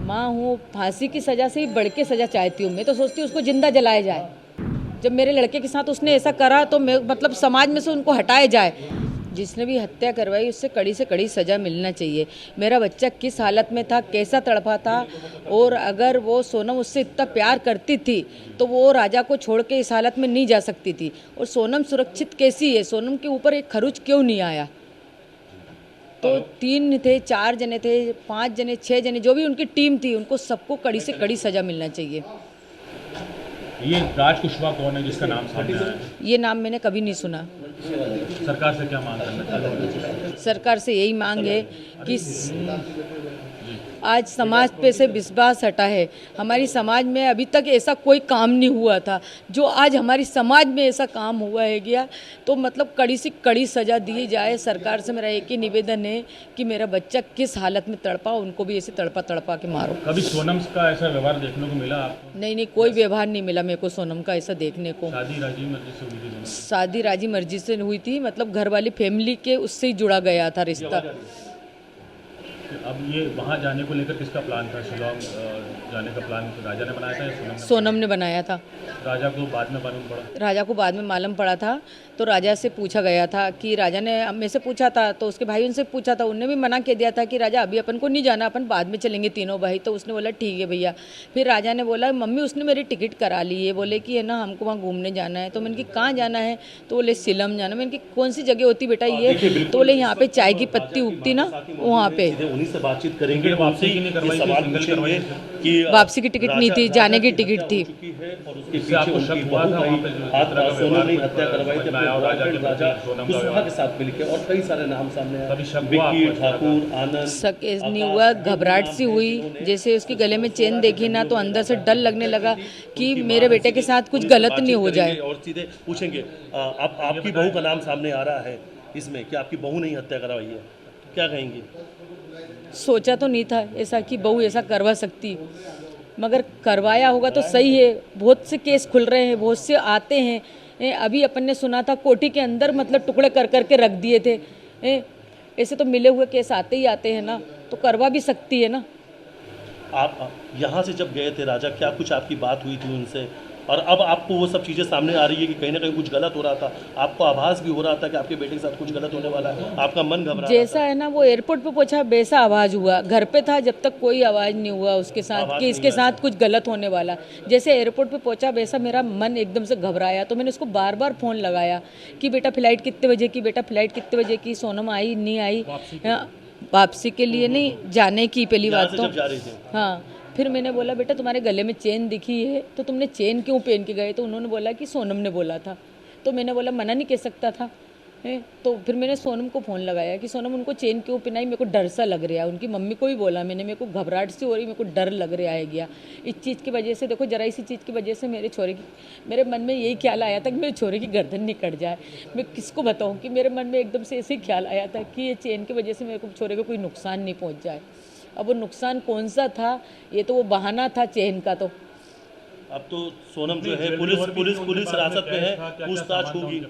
माँ हूँ, फांसी की सज़ा से ही बढ़ के सज़ा चाहती हूँ। मैं तो सोचती हूँ उसको जिंदा जलाया जाए। जब मेरे लड़के के साथ उसने ऐसा करा तो मैं मतलब समाज में से उनको हटाया जाए। जिसने भी हत्या करवाई उससे कड़ी से कड़ी सज़ा मिलना चाहिए। मेरा बच्चा किस हालत में था, कैसा तड़पा था, और अगर वो सोनम उससे इतना प्यार करती थी तो वो राजा को छोड़ के इस हालत में नहीं जा सकती थी। और सोनम सुरक्षित कैसी है, सोनम के ऊपर एक खरोच क्यों नहीं आया? तो 3 थे, 4 जने थे, 5 जने, 6 जने, जो भी उनकी टीम थी, उनको सबको कड़ी से कड़ी सज़ा मिलना चाहिए। ये राज कुशवाहा कौन है जिसका नाम सामने आया है? ये नाम मैंने कभी नहीं सुना। सरकार से क्या मांग करना चाहते हैं? सरकार से यही मांग है कि आज समाज पे से विश्वास हटा है। हमारी समाज में अभी तक ऐसा कोई काम नहीं हुआ था, जो आज हमारी समाज में ऐसा काम हुआ है गया, तो मतलब कड़ी से कड़ी सज़ा दी जाए। सरकार से मेरा एक ही निवेदन है कि मेरा बच्चा किस हालत में तड़पा, उनको भी ऐसे तड़पा तड़पा के मारो। कभी सोनम का ऐसा व्यवहार देखने को मिला आपको? नहीं, कोई व्यवहार नहीं मिला मेरे को सोनम का ऐसा देखने को। शादी राजी मर्जी से हुई थी? शादी राजी मर्जी से हुई थी, मतलब घर वाली फैमिली के उससे ही जुड़ा गया था रिश्ता। अब ये वहाँ जाने को लेकर किसका प्लान था? शिलोंग जाने का प्लान राजा ने बनाया था या सोनम ने बनाया था। राजा को बाद में मालूम पड़ा? राजा को बाद में मालूम पड़ा था, तो राजा से पूछा गया था कि राजा ने मेरे से पूछा था, तो उसके भाई उनसे पूछा था, उनने भी मना कर दिया था कि राजा अभी अपन को नहीं जाना, अपन बाद में चलेंगे तीनों भाई। तो उसने बोला ठीक है भैया। फिर राजा ने बोला मम्मी उसने मेरी टिकट करा ली है, बोले कि है ना हमको वहाँ घूमने जाना है। तो मैंने कि कहाँ जाना है? तो बोले शिलम जाना। मैंने कि कौन सी जगह होती बेटा ये? तो बोले यहाँ पे चाय की पत्ती उगती ना, वहाँ पे। उन्हीं से बातचीत करेंगे, वापसी की सवाल पूछेंगे कि वापसी की टिकट नहीं थी, जाने की टिकट थी। और उसके पीछे उनकी बहू गई, सोनम ने हत्या करवाई थी राजा कुशवाहा के साथ मिलकर, और कई सारे नाम सामने आए, विक्की ठाकुर, आनंद। शक नहीं हुआ, घबराहट सी हुई। जैसे उसके गले में चेन देखी ना, तो अंदर से डर लगने लगा कि मेरे बेटे के साथ कुछ गलत नहीं हो जाए। और सीधे पूछेंगे, आपकी बहू का नाम सामने आ रहा है इसमें कि आपकी बहू ने हत्या करवाई है, क्या कहेंगी? सोचा तो नहीं था ऐसा कि बहू ऐसा करवा सकती, मगर करवाया होगा तो सही है। बहुत से केस खुल रहे हैं, बहुत से आते हैं। अभी अपन ने सुना था कोठी के अंदर मतलब टुकड़े कर करके रख दिए थे। ऐसे तो मिले हुए केस आते ही आते हैं ना, तो करवा भी सकती है ना। आप यहाँ से जब गए थे राजा, क्या कुछ आपकी बात हुई थी उनसे? और अब आपको वो सब चीज़ें सामने आ रही है कि कहीं ना कहीं कुछ गलत हो रहा था, आपको आभास भी हो रहा था कि आपके बेटे के साथ कुछ गलत होने वाला है, आपका मन घबरा जैसा है ना वो एयरपोर्ट पे पहुंचा वैसा आवाज़ हुआ। घर पे था जब तक कोई आवाज़ नहीं हुआ उसके साथ कि इसके साथ कुछ गलत होने वाला। जैसे एयरपोर्ट पे पहुंचा वैसा मेरा मन एकदम से घबराया। तो मैंने उसको बार बार फ़ोन लगाया कि बेटा फ़्लाइट कितने बजे की, बेटा फ़्लाइट कितने बजे की। सोनम आई नहीं आई? वापसी के लिए नहीं, जाने की पहली बात तो। हाँ, फिर मैंने बोला बेटा तुम्हारे गले में चेन दिखी है तो तुमने चेन क्यों पहन के गए? तो उन्होंने बोला कि सोनम ने बोला था। तो मैंने बोला मना नहीं कह सकता था। तो फिर मैंने सोनम को फ़ोन लगाया कि सोनम उनको चेन क्यों पहनाई, मेरे को डर सा लग रहा है। उनकी मम्मी को भी बोला मैंने, मेरे को घबराहट सी हो रही, मेरे को डर लग रहा है गया इस चीज़ की वजह से। देखो जरा इसी चीज़ की वजह से मेरे मन में यही ख्याल आया था कि मेरे छोरे की गर्दन नहीं कट जाए। मैं किसको बताऊँ कि मेरे मन में एकदम से ऐसे ही ख्याल आया था कि ये चेन की वजह से मेरे को छोरे को कोई नुकसान नहीं पहुँच जाए। अब वो नुकसान कौन सा था? ये तो वो बहाना था चेन का। तो अब तो सोनम जो है पुलिस हिरासत में है, पूछताछ होगी।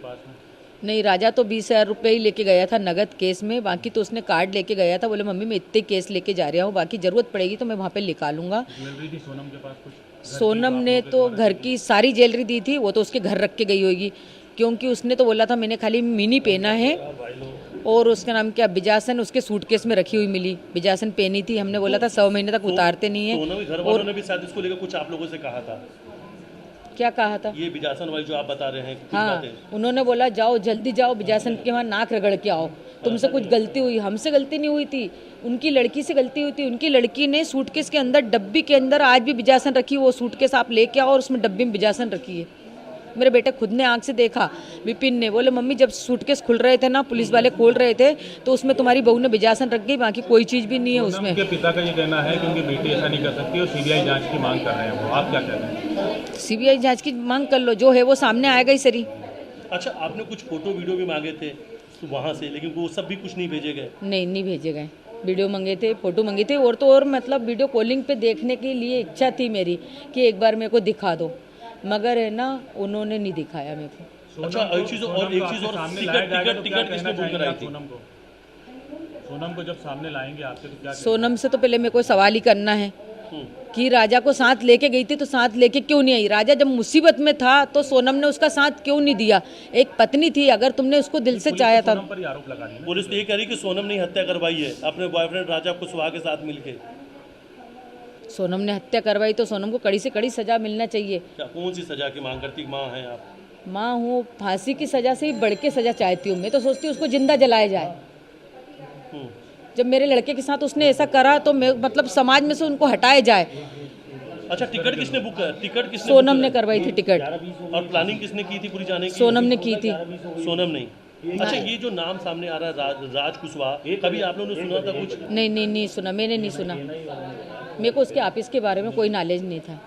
नहीं, राजा तो 20,000 रुपये ही लेके गया था नगद केस में, बाकी तो उसने कार्ड लेके गया था। बोले मम्मी मैं इतने केस लेके जा रहा हूँ, बाकी ज़रूरत पड़ेगी तो मैं वहाँ पे निकालूंगा। ज्वेलरी थी सोनम के पास कुछ? सोनम ने तो घर की सारी ज्वेलरी दी थी, वो तो उसके घर रख के गई होगी, क्योंकि उसने तो बोला था मैंने खाली मिनी पहना है। और उसका नाम क्या, बिजासन, उसके सूटकेस में रखी हुई मिली, बिजासन पहनी थी। हमने बोला था 100 महीने तक उतारते नहीं है। और ने भी शायद इसको लेकर कुछ आप लोगों से कहा था? क्या कहा था? ये बिजासन वाली जो आप बता रहे हैं कुछ हाँ, बातें। उन्होंने उन्होंने बोला जाओ जल्दी जाओ बिजासन के वहाँ नाक रगड़ के आओ, तुमसे कुछ गलती हुई। हमसे गलती नहीं हुई थी, उनकी लड़की से गलती हुई थी। उनकी लड़की ने सूटकेस के अंदर, डब्बी के अंदर आज भी बिजासन रखी, वो सूटकेस आप लेके आओ और उसमें डब्बी में बिजासन रखी है। मेरे बेटे खुद ने आंख से देखा, विपिन ने। बोले मम्मी जब सूटकेस खुल रहे थे ना, पुलिस वाले खोल रहे थे, तो उसमें तुम्हारी बहू ने बिजासन रख गई, बाकी कोई चीज़ भी नहीं है उसमें। उनके पिता का ये कहना है कि उनकी बेटी ऐसा नहीं कर सकती और सीबीआई जांच की मांग कर रहे हैं वो, आप क्या कहते हैं? सीबीआई जांच की मांग कर लो, जो है वो सामने आएगा ही सरी। अच्छा, आपने कुछ फोटो वीडियो भी मांगे थे वहाँ से, लेकिन वो सब भी कुछ नहीं भेजे गए? नहीं भेजे गए। वीडियो मंगे थे, फोटो मंगे थे, और तो और मतलब वीडियो कॉलिंग पे देखने के लिए इच्छा थी मेरी कि एक बार मेरे को दिखा दो, मगर है ना उन्होंने नहीं दिखाया मेरे को। अच्छा, एक चीज़ और टिकट किसने बुक कराई थी? सोनम को जब सामने लाएंगे आपसे तो क्या? सोनम से तो पहले मेरे को सवाल ही करना है कि राजा को साथ लेके गई थी तो साथ लेके क्यों नहीं आई? राजा जब मुसीबत में था तो सोनम ने उसका साथ क्यों नहीं दिया? एक पत्नी थी, अगर तुमने उसको दिल से चाहा था। सोनम पर ही आरोप लगा रही है। पुलिस तो ये कह रही कि सोनम ने हत्या करवाई है अपने बॉयफ्रेंड राजा कुशवाहा के साथ मिलके। सोनम ने हत्या करवाई तो सोनम को कड़ी से कड़ी सजा मिलना चाहिए। क्या कौन सी सजा की मांग करती? माँ हैं आप? माँ हूँ, फांसी की सजा से ही बढ़ के सजा चाहती हूँ। मैं तो सोचती हूँ उसको जिंदा जलाया जाए। हम्म। जब मेरे लड़के के साथ उसने ऐसा करा तो मैं मतलब समाज में से उनको हटाया जाए। अच्छा, टिकट किसने बुक कर? टिकट किसने सोनम बुक ने करा? करवाई थी टिकट। और प्लानिंग किसने की थी पूरी जाने की? सोनम ने की थी। सोनम नहीं। अच्छा, ये जो नाम सामने आ रहा है राज कुशवाहा, कभी आप लोगों ने सुना था कुछ? नहीं नहीं नहीं सुना, मैंने नहीं सुना। मेरे को उसके ऑफिस के बारे में कोई नॉलेज नहीं था।